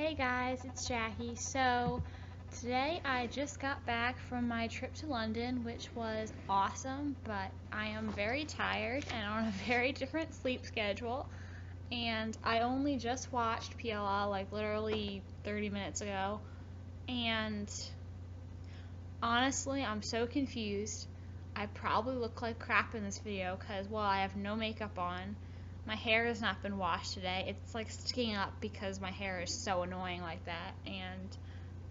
Hey guys, it's Jackie. So today I just got back from my trip to London, which was awesome, but I am very tired and on a very different sleep schedule. And I only just watched PLL like literally 30 minutes ago. And honestly, I'm so confused. I probably look like crap in this video because, well, I have no makeup on. My hair has not been washed today. It's like sticking up because my hair is so annoying like that, and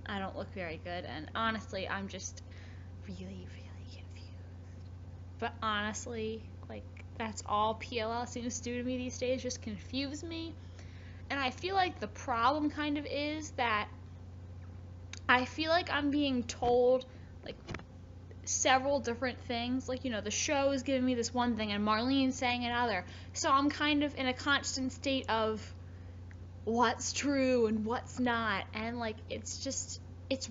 I don't look very good. And honestly, I'm just really, really confused. But honestly, like, that's all PLL seems to do to me these days, just confuse me. And I feel like the problem kind of is that I feel like I'm being told, like, several different things. Like, the show is giving me this one thing and Marlene's saying another. So I'm kind of in a constant state of what's true and what's not. And, like, it's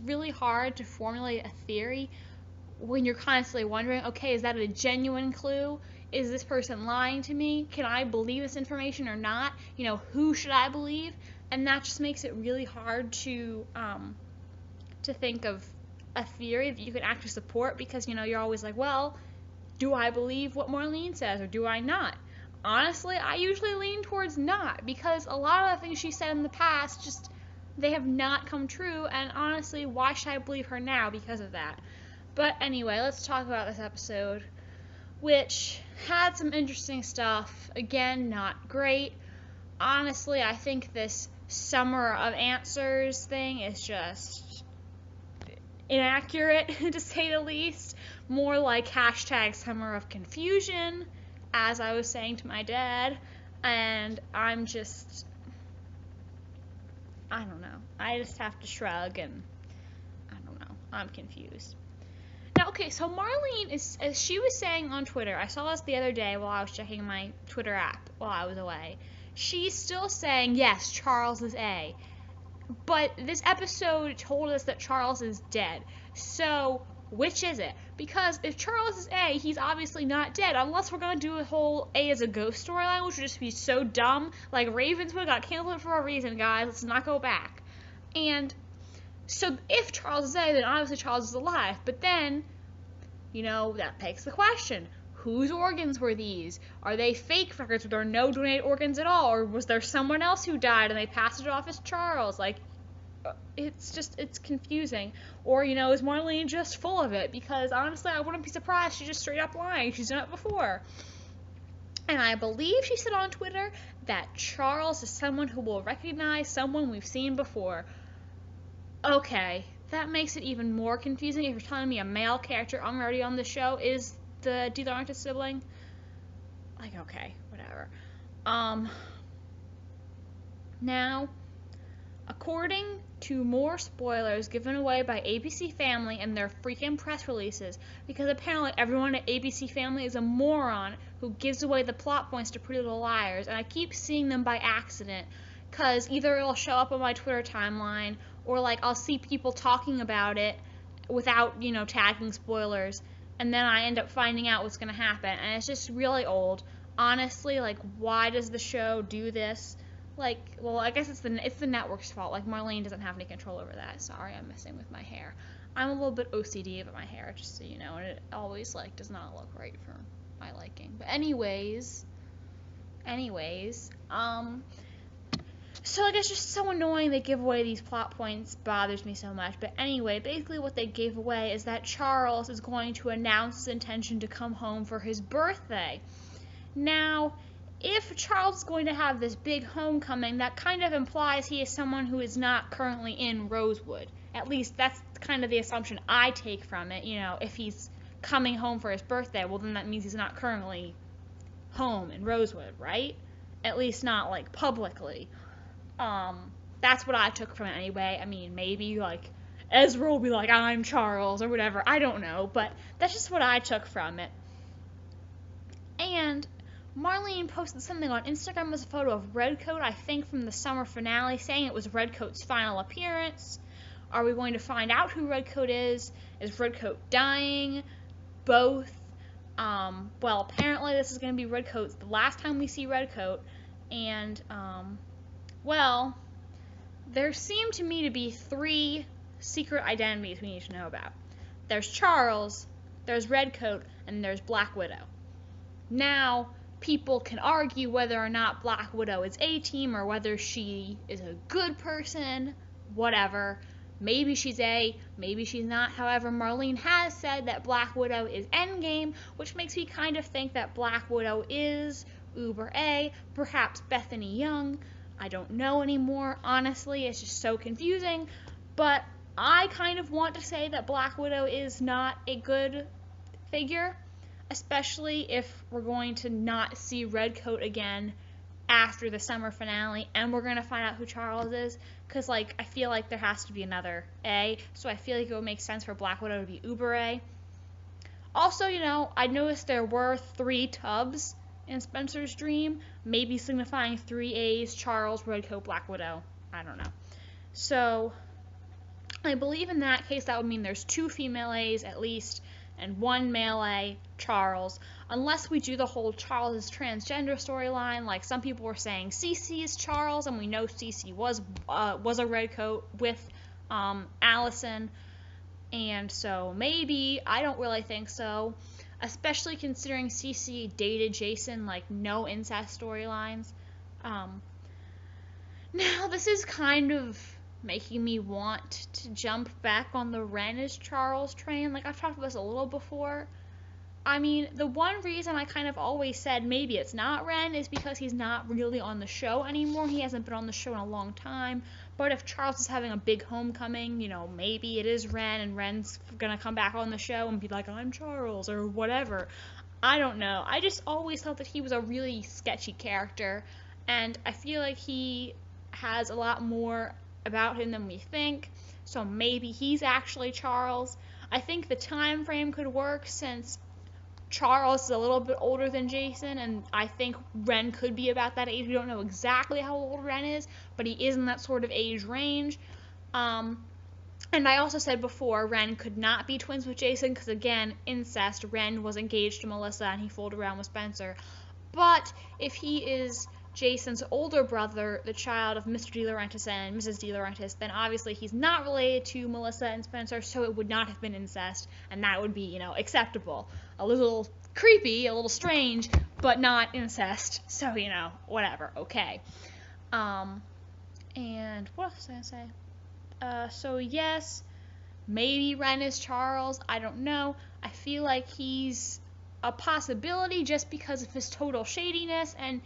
really hard to formulate a theory when you're constantly wondering, okay, is that a genuine clue? Is this person lying to me? Can I believe this information or not? Who should I believe? And that just makes it really hard to think of a theory that you can actually support, because you're always like, well, do I believe what Marlene says or do I not? Honestly, I usually lean towards not, because a lot of the things she said in the past, just they have not come true, and honestly, why should I believe her now because of that? But anyway, let's talk about this episode, which had some interesting stuff. Again, not great. Honestly, I think this Summer of Answers thing is just inaccurate, to say the least. More like hashtag Summer of Confusion, as I was saying to my dad. And I don't know. I just have to shrug, and I don't know. I'm confused. Now, okay, so Marlene is, as she was saying on Twitter, I saw this the other day while I was checking my Twitter app while I was away. She's still saying, yes, Charles is A. But this episode told us that Charles is dead. So, which is it? Because if Charles is A, he's obviously not dead, unless we're going to do a whole A as a ghost storyline, which would just be so dumb. Like, Ravenswood got canceled for a reason, guys. Let's not go back. And so if Charles is A, then obviously Charles is alive. But then, that begs the question. Whose organs were these? Are they fake records where there are no donated organs at all? Or was there someone else who died and they passed it off as Charles? Like, it's confusing. Or, is Marlene just full of it? Because, honestly, I wouldn't be surprised. She's just straight up lying. She's done it before. And I believe she said on Twitter that Charles is someone who will recognize someone we've seen before. Okay, that makes it even more confusing if you're telling me a male character already on the show is the De Laurentiis sibling. Like, okay, whatever. Now, according to more spoilers given away by ABC Family and their freaking press releases, because apparently everyone at ABC Family is a moron who gives away the plot points to Pretty Little Liars, and I keep seeing them by accident, because either it'll show up on my Twitter timeline, or like I'll see people talking about it without, tagging spoilers, and then I end up finding out what's going to happen, and it's just really old. Honestly, like, why does the show do this? Like, well, I guess it's the network's fault. Like, Marlene doesn't have any control over that. Sorry, I'm messing with my hair. I'm a little bit OCD about my hair, just so you know, and it always, like, does not look right for my liking. But anyways, so like, it's just so annoying they give away these plot points, bothers me so much. But anyway, basically what they gave away is that Charles is going to announce his intention to come home for his birthday. Now, if Charles is going to have this big homecoming, that kind of implies he is someone who is not currently in Rosewood. At least that's kind of the assumption I take from it. If he's coming home for his birthday, well, then that means he's not currently home in Rosewood, right? At least not, like, publicly. That's what I took from it anyway. I mean, maybe, like, Ezra will be like, I'm Charles, or whatever. I don't know, but that's just what I took from it. And Marlene posted something on Instagram as a photo of Redcoat, I think from the summer finale, saying it was Redcoat's final appearance. Are we going to find out who Redcoat is? Is Redcoat dying? Both? Well, apparently this is going to be Redcoat's the last time we see Redcoat, and, well, there seem to me to be three secret identities we need to know about. There's Charles, there's Redcoat, and there's Black Widow. Now, people can argue whether or not Black Widow is A-team or whether she is a good person, whatever. Maybe she's A, maybe she's not. However, Marlene has said that Black Widow is endgame, which makes me kind of think that Black Widow is Uber A, perhaps Bethany Young. I don't know anymore, honestly, it's just so confusing. But I kind of want to say that Black Widow is not a good figure, especially if we're going to not see Redcoat again after the summer finale, and we're going to find out who Charles is, because, like, I feel like there has to be another A, so I feel like it would make sense for Black Widow to be Uber A. Also, I noticed there were 3 tubs in Spencer's dream, maybe signifying 3 A's, Charles, Redcoat, Black Widow. I don't know. So, I believe in that case that would mean there's 2 female A's at least, and 1 male A, Charles, unless we do the whole Charles is transgender storyline. Like, some people were saying Cece is Charles, and we know Cece was a Redcoat with Allison, and so maybe, I don't really think so, especially considering Cece dated Jason, like, no incest storylines. Now, this is kind of making me want to jump back on the Ren is Charles train. Like, I've talked about this a little before. I mean, the one reason I kind of always said maybe it's not Ren is because he's not really on the show anymore. He hasn't been on the show in a long time. But if Charles is having a big homecoming, maybe it is Ren, and Ren's gonna come back on the show and be like, I'm Charles, or whatever. I don't know. I just always thought that he was a really sketchy character, and I feel like he has a lot more about him than we think, so maybe he's actually Charles. I think the time frame could work since Charles is a little bit older than Jason, and I think Ren could be about that age. We don't know exactly how old Ren is, but he is in that sort of age range. And I also said before, Ren could not be twins with Jason, because again, incest. Ren was engaged to Melissa, and he fooled around with Spencer. But if he is Jason's older brother, the child of Mr. De Laurentiis and Mrs. De Laurentiis, then obviously he's not related to Melissa and Spencer, so it would not have been incest, and that would be, acceptable. A little creepy, a little strange, but not incest, so, whatever, okay. And what else was I going to say? So yes, maybe Ren is Charles, I don't know. I feel like he's a possibility just because of his total shadiness, and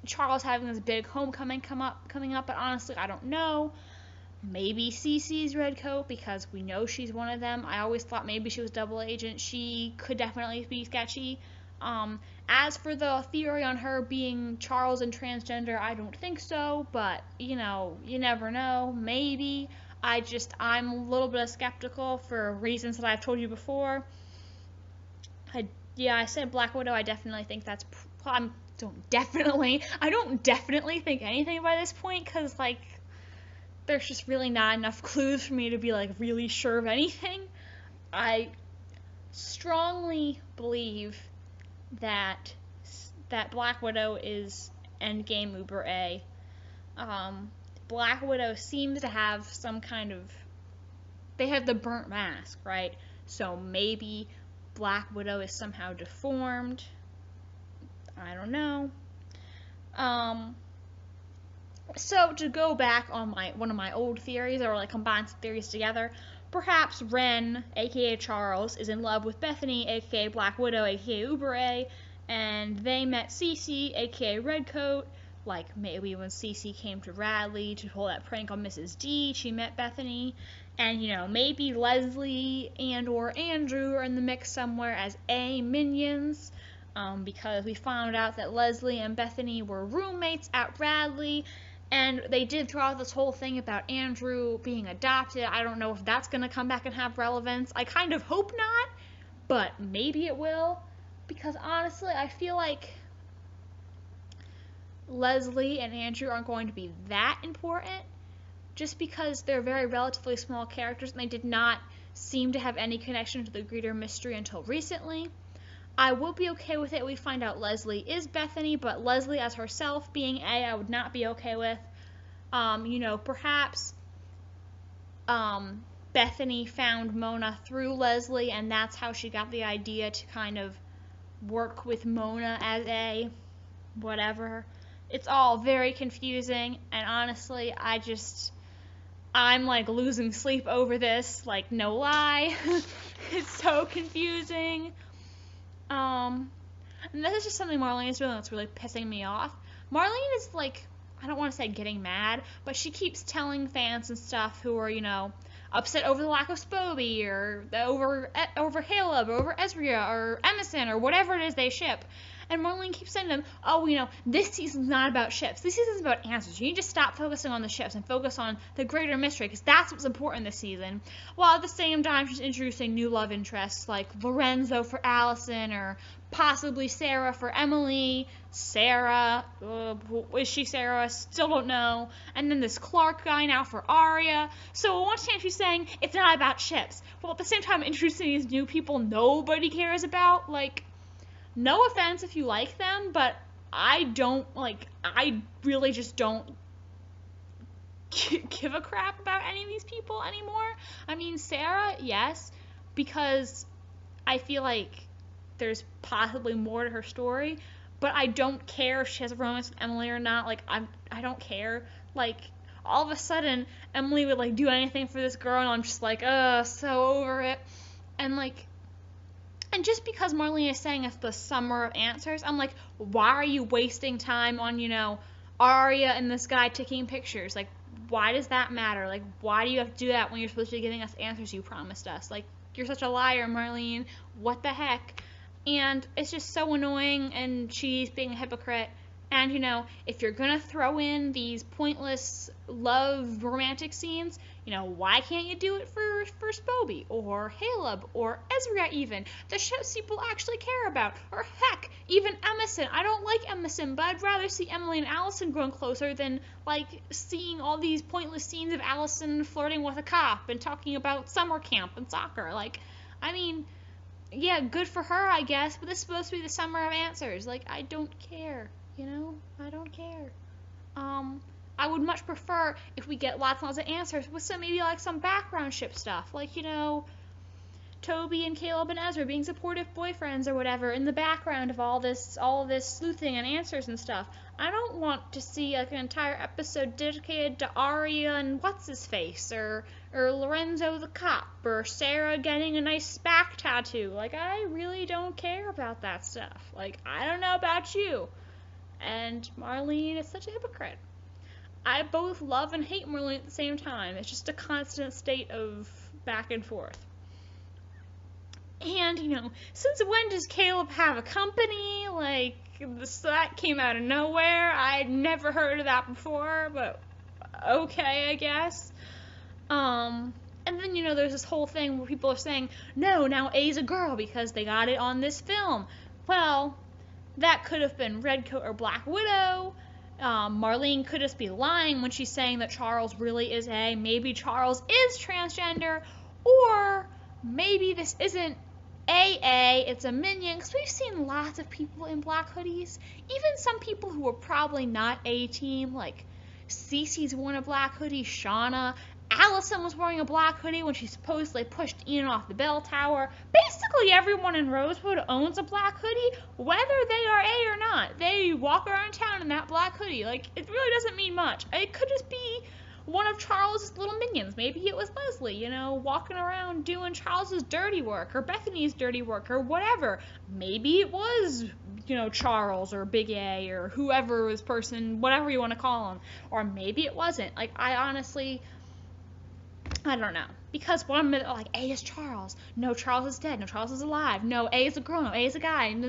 Charles having this big homecoming coming up, but honestly, I don't know. Maybe Cece's Redcoat, because we know she's one of them. I always thought maybe she was double agent. She could definitely be sketchy. As for the theory on her being Charles and transgender, I don't think so, but, you never know. Maybe. I'm a little bit skeptical for reasons that I've told you before. I said Black Widow. I definitely think that's... I don't definitely think anything by this point, because, like, there's just really not enough clues for me to be, like, really sure of anything. I strongly believe that Black Widow is endgame Uber A. Black Widow seems to have some kind of... They have the burnt mask, right? So maybe Black Widow is somehow deformed. I don't know. So to go back on one of my old theories, or like combine some theories together, perhaps Ren, aka Charles, is in love with Bethany, aka Black Widow, aka Uber A, and they met Cece, aka Redcoat. Like, maybe when Cece came to Radley to pull that prank on Mrs. D, she met Bethany. And, maybe Leslie and or Andrew are in the mix somewhere as A minions. Because we found out that Leslie and Bethany were roommates at Radley, and they did throw out this whole thing about Andrew being adopted. I don't know if that's going to come back and have relevance. I kind of hope not, but maybe it will, because honestly, I feel like Leslie and Andrew aren't going to be that important, just because they're very relatively small characters, and they did not seem to have any connection to the greater mystery until recently. I will be okay with it if we find out Leslie is Bethany, but Leslie as herself being A, I would not be okay with. Perhaps Bethany found Mona through Leslie, and that's how she got the idea to kind of work with Mona as a whatever. It's all very confusing, and honestly, I'm like losing sleep over this, like no lie. It's so confusing. And this is just something Marlene is doing that's really pissing me off. Marlene is like, I don't want to say getting mad, but she keeps telling fans and stuff who are, upset over the lack of Spoby or over Caleb or over Ezria or Emerson or whatever it is they ship. And Marlene keeps saying to them, oh, this season's not about ships. This season's about answers. You need to stop focusing on the ships and focus on the greater mystery, because that's what's important this season. While at the same time, she's introducing new love interests like Lorenzo for Allison or possibly Sarah for Emily. Sarah, is she Sarah? I still don't know. And then this Clark guy now for Arya. So on one hand, she's saying it's not about ships. Well, at the same time, introducing these new people nobody cares about, like, no offense if you like them, but I really just don't give a crap about any of these people anymore. I mean, Sarah, yes, because I feel like there's possibly more to her story, but I don't care if she has a romance with Emily or not. Like, I don't care. Like, all of a sudden, Emily would, like, do anything for this girl, and I'm just like, so over it. And just because Marlene is saying it's the summer of answers, I'm like, why are you wasting time on, Arya and this guy taking pictures? Like, why does that matter? Like, why do you have to do that when you're supposed to be giving us answers you promised us? Like, you're such a liar, Marlene. What the heck? And it's just so annoying, and she's being a hypocrite. And, if you're going to throw in these pointless love romantic scenes, why can't you do it for Spoby or Caleb or Ezra even? The ships people actually care about. Or heck, even Emerson. I don't like Emerson, but I'd rather see Emily and Allison growing closer than, like, seeing all these pointless scenes of Allison flirting with a cop and talking about summer camp and soccer. Like, I mean, yeah, good for her, I guess, but this is supposed to be the summer of answers. Like, I don't care. I don't care. I would much prefer if we get lots and lots of answers with maybe like some background ship stuff, like, Toby and Caleb and Ezra being supportive boyfriends or whatever in the background of all this sleuthing and answers and stuff. I don't want to see like an entire episode dedicated to Arya and what's-his-face, or Lorenzo the cop, or Sarah getting a nice back tattoo. Like, I really don't care about that stuff. Like, I don't know about you. And Marlene is such a hypocrite. I both love and hate Marlene at the same time. It's just a constant state of back and forth. And, since when does Caleb have a company? Like, that came out of nowhere. I'd never heard of that before, but okay, I guess. And then, there's this whole thing where people are saying, no, now A's a girl because they got it on this film. Well, that could have been Redcoat or Black Widow. Marlene could just be lying when she's saying that Charles really is A. Maybe Charles is transgender. Or maybe this isn't AA, it's a minion. Because we've seen lots of people in black hoodies. Even some people who are probably not A-team. Like, Cece's worn a black hoodie. Shauna. Allison was wearing a black hoodie when she supposedly pushed Ian off the bell tower. Basically, everyone in Rosewood owns a black hoodie, whether they are A or not. They walk around town in that black hoodie. Like, it really doesn't mean much. It could just be one of Charles' little minions. Maybe it was Leslie, walking around doing Charles' dirty work, or Bethany's dirty work, or whatever. Maybe it was, Charles, or Big A, or whoever was person, whatever you want to call him. Or maybe it wasn't. Like, I don't know. Because one minute, like, A is Charles. No, Charles is dead. No, Charles is alive. No, A is a girl. No, A is a guy. And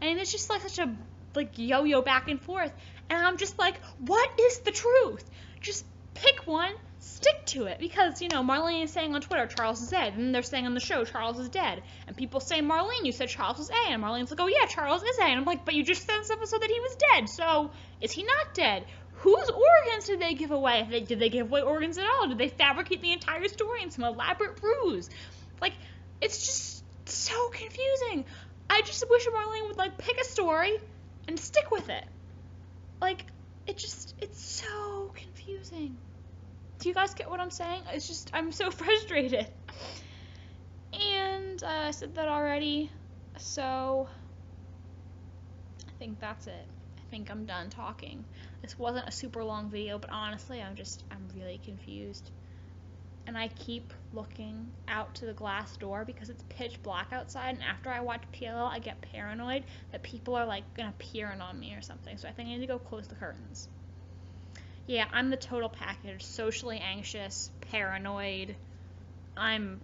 it's just like such a, like, yo-yo back and forth. And I'm just like, what is the truth? Just pick one, stick to it. Because, Marlene is saying on Twitter, Charles is dead. And they're saying on the show, Charles is dead. And people say, Marlene, you said Charles was A. And Marlene's like, oh yeah, Charles is A. And I'm like, but you just said in this episode that he was dead. So, is he not dead? Whose organs did they give away? Did they give away organs at all? Did they fabricate the entire story in some elaborate ruse? Like, it's just so confusing. I just wish Marlene would, like, pick a story and stick with it. Like, it's so confusing. Do you guys get what I'm saying? It's just, I'm so frustrated. And I said that already, so I think that's it. I think I'm done talking. This wasn't a super long video, but honestly, I'm really confused. And I keep looking out to the glass door because it's pitch black outside, and after I watch PLL, I get paranoid that people are like gonna peer in on me or something, so I think I need to go close the curtains. Yeah, I'm the total package. Socially anxious, paranoid. I'm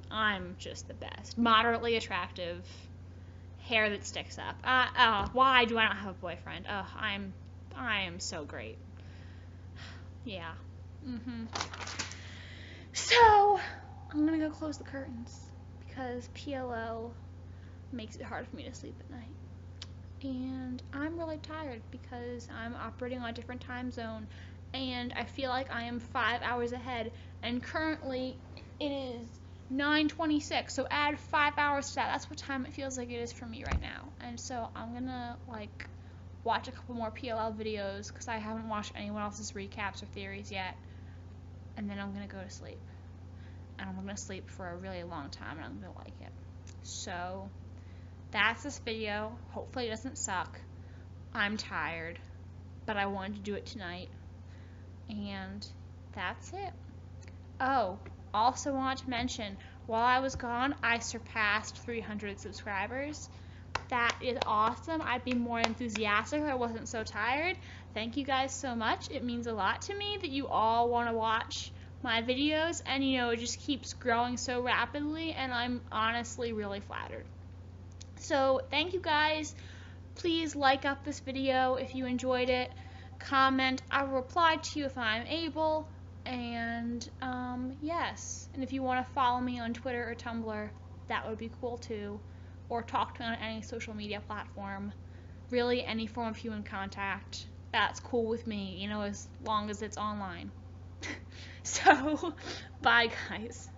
just the best. Moderately attractive, hair that sticks up. Why do I not have a boyfriend? I am so great. Yeah. So, I'm gonna go close the curtains because PLL makes it hard for me to sleep at night. And I'm really tired because I'm operating on a different time zone and I feel like I am 5 hours ahead, and currently it is 9:26, so add 5 hours to that. That's what time it feels like it is for me right now. And so I'm gonna like watch a couple more PLL videos because I haven't watched anyone else's recaps or theories yet, and then I'm gonna go to sleep. And I'm gonna sleep for a really long time and I'm gonna like it. So that's this video. Hopefully it doesn't suck. I'm tired, but I wanted to do it tonight. And that's it. Oh, also want to mention, while I was gone, I surpassed 300 subscribers. That is awesome. I'd be more enthusiastic if I wasn't so tired. Thank you guys so much. It means a lot to me that you all want to watch my videos, and you know, it just keeps growing so rapidly, and I'm honestly really flattered. So thank you guys. Please like up this video if you enjoyed it. Comment. I will reply to you if I'm able. And yes, and if you want to follow me on Twitter or Tumblr, that would be cool too. Or talk to me on any social media platform. Really, any form of human contact. That's cool with me, you know, as long as it's online. So, bye guys.